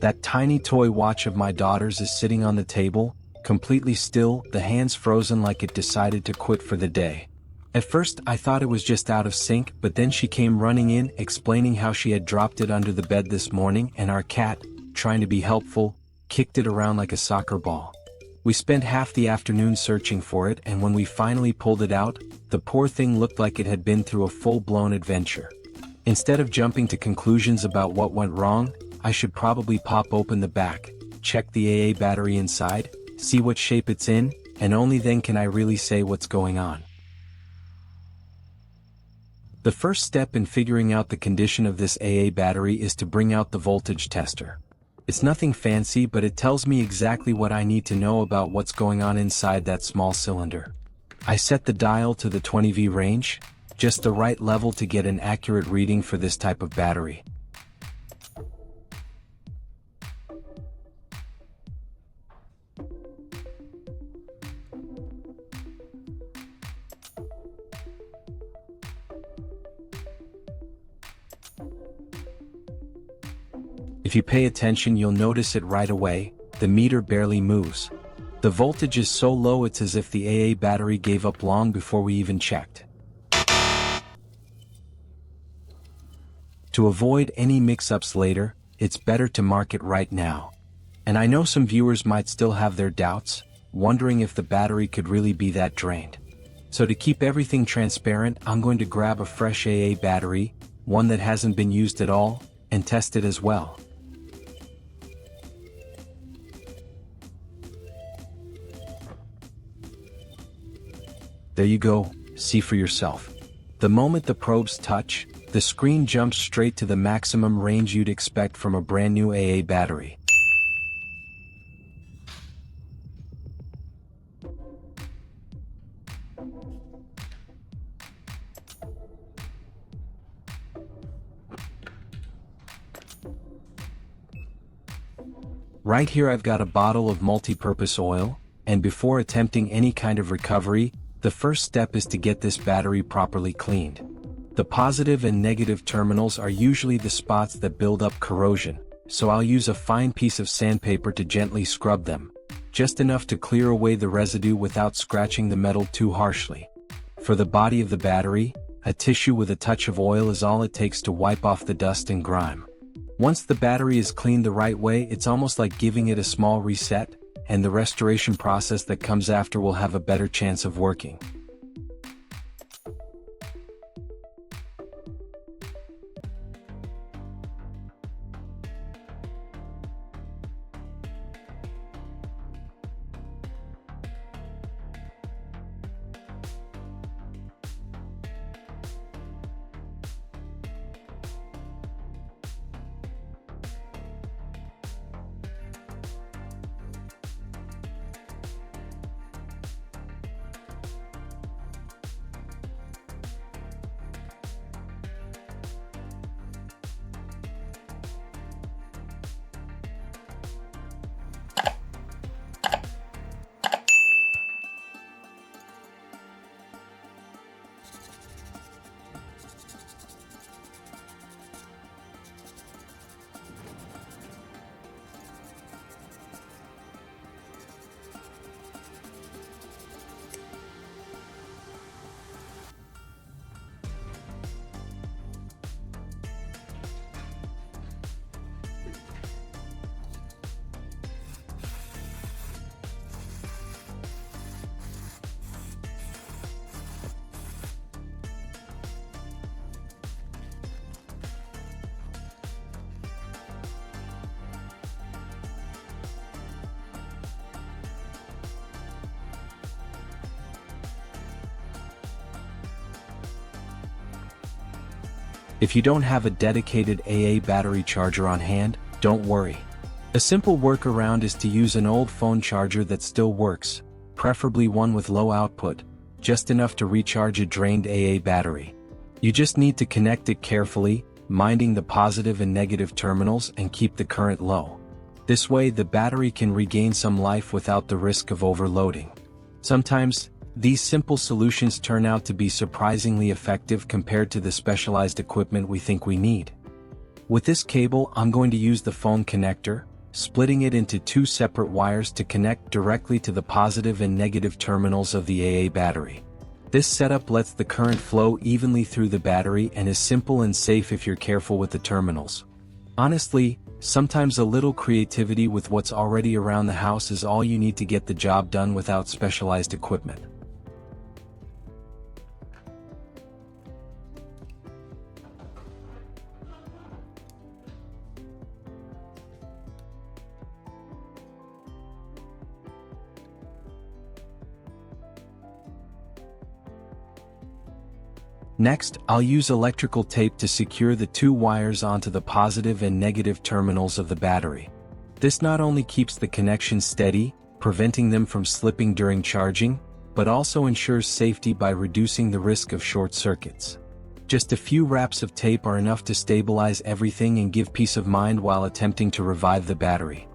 That tiny toy watch of my daughter's is sitting on the table, completely still, the hands frozen like it decided to quit for the day. At first I thought it was just out of sync, but then she came running in, explaining how she had dropped it under the bed this morning and our cat, trying to be helpful, kicked it around like a soccer ball. We spent half the afternoon searching for it, and when we finally pulled it out, the poor thing looked like it had been through a full-blown adventure. Instead of jumping to conclusions about what went wrong, I should probably pop open the back, check the AA battery inside, see what shape it's in, and only then can I really say what's going on. The first step in figuring out the condition of this AA battery is to bring out the voltage tester. It's nothing fancy, but it tells me exactly what I need to know about what's going on inside that small cylinder. I set the dial to the 20V range, just the right level to get an accurate reading for this type of battery. If you pay attention, you'll notice it right away, the meter barely moves. The voltage is so low it's as if the AA battery gave up long before we even checked. To avoid any mix-ups later, it's better to mark it right now. And I know some viewers might still have their doubts, wondering if the battery could really be that drained. So to keep everything transparent, I'm going to grab a fresh AA battery, one that hasn't been used at all, and test it as well. There you go, see for yourself. The moment the probes touch, the screen jumps straight to the maximum range you'd expect from a brand new AA battery. Right here I've got a bottle of multi-purpose oil, and before attempting any kind of recovery, the first step is to get this battery properly cleaned. The positive and negative terminals are usually the spots that build up corrosion, so I'll use a fine piece of sandpaper to gently scrub them, just enough to clear away the residue without scratching the metal too harshly. For the body of the battery, a tissue with a touch of oil is all it takes to wipe off the dust and grime. Once the battery is cleaned the right way, it's almost like giving it a small reset, and the restoration process that comes after will have a better chance of working. If you don't have a dedicated AA battery charger on hand, don't worry. A simple workaround is to use an old phone charger that still works, preferably one with low output, just enough to recharge a drained AA battery. You just need to connect it carefully, minding the positive and negative terminals, and keep the current low. This way the battery can regain some life without the risk of overloading. Sometimes, these simple solutions turn out to be surprisingly effective compared to the specialized equipment we think we need. With this cable, I'm going to use the phone connector, splitting it into two separate wires to connect directly to the positive and negative terminals of the AA battery. This setup lets the current flow evenly through the battery and is simple and safe if you're careful with the terminals. Honestly, sometimes a little creativity with what's already around the house is all you need to get the job done without specialized equipment. Next, I'll use electrical tape to secure the two wires onto the positive and negative terminals of the battery. This not only keeps the connection steady, preventing them from slipping during charging, but also ensures safety by reducing the risk of short circuits. Just a few wraps of tape are enough to stabilize everything and give peace of mind while attempting to revive the battery.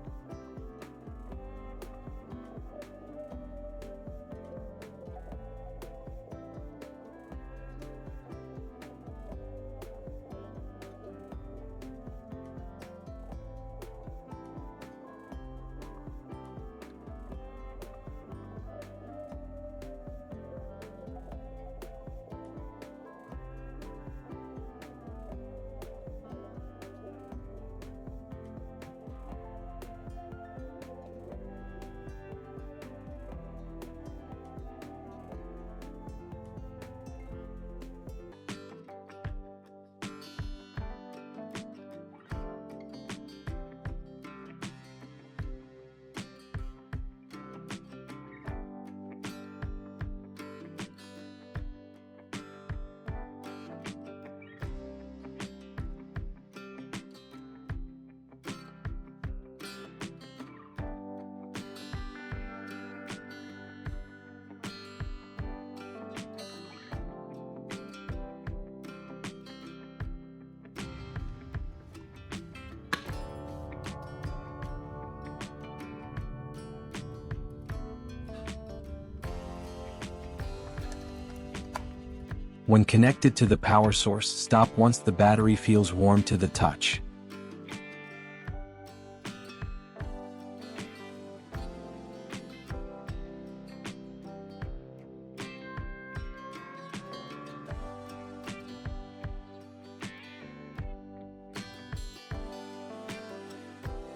When connected to the power source, stop once the battery feels warm to the touch.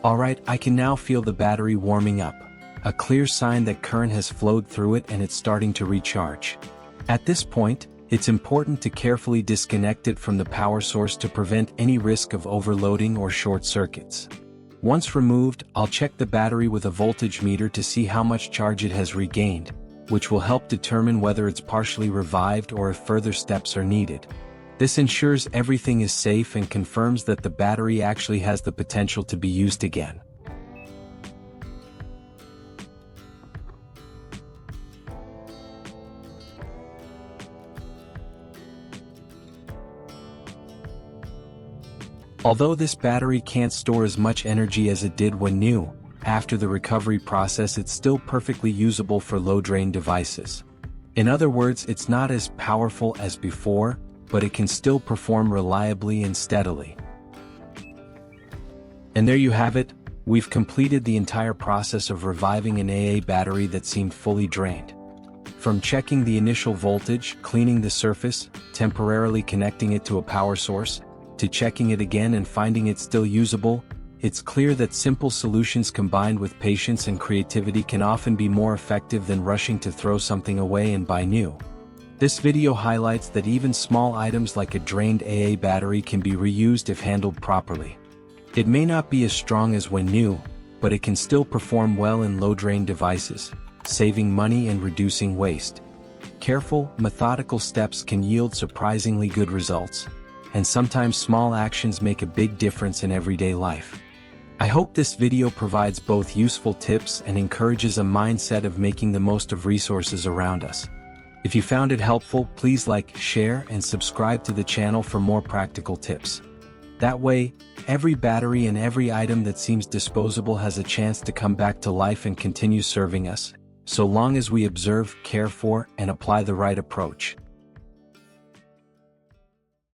Alright, I can now feel the battery warming up, a clear sign that current has flowed through it and it's starting to recharge. At this point, it's important to carefully disconnect it from the power source to prevent any risk of overloading or short circuits. Once removed, I'll check the battery with a voltage meter to see how much charge it has regained, which will help determine whether it's partially revived or if further steps are needed. This ensures everything is safe and confirms that the battery actually has the potential to be used again. Although this battery can't store as much energy as it did when new, after the recovery process it's still perfectly usable for low-drain devices. In other words, it's not as powerful as before, but it can still perform reliably and steadily. And there you have it, we've completed the entire process of reviving an AA battery that seemed fully drained. From checking the initial voltage, cleaning the surface, temporarily connecting it to a power source, to checking it again and finding it still usable, it's clear that simple solutions combined with patience and creativity can often be more effective than rushing to throw something away and buy new. This video highlights that even small items like a drained AA battery can be reused if handled properly. It may not be as strong as when new, but it can still perform well in low-drain devices, saving money and reducing waste. Careful, methodical steps can yield surprisingly good results, and sometimes small actions make a big difference in everyday life. I hope this video provides both useful tips and encourages a mindset of making the most of resources around us. If you found it helpful, please like, share, and subscribe to the channel for more practical tips. That way, every battery and every item that seems disposable has a chance to come back to life and continue serving us, so long as we observe, care for, and apply the right approach.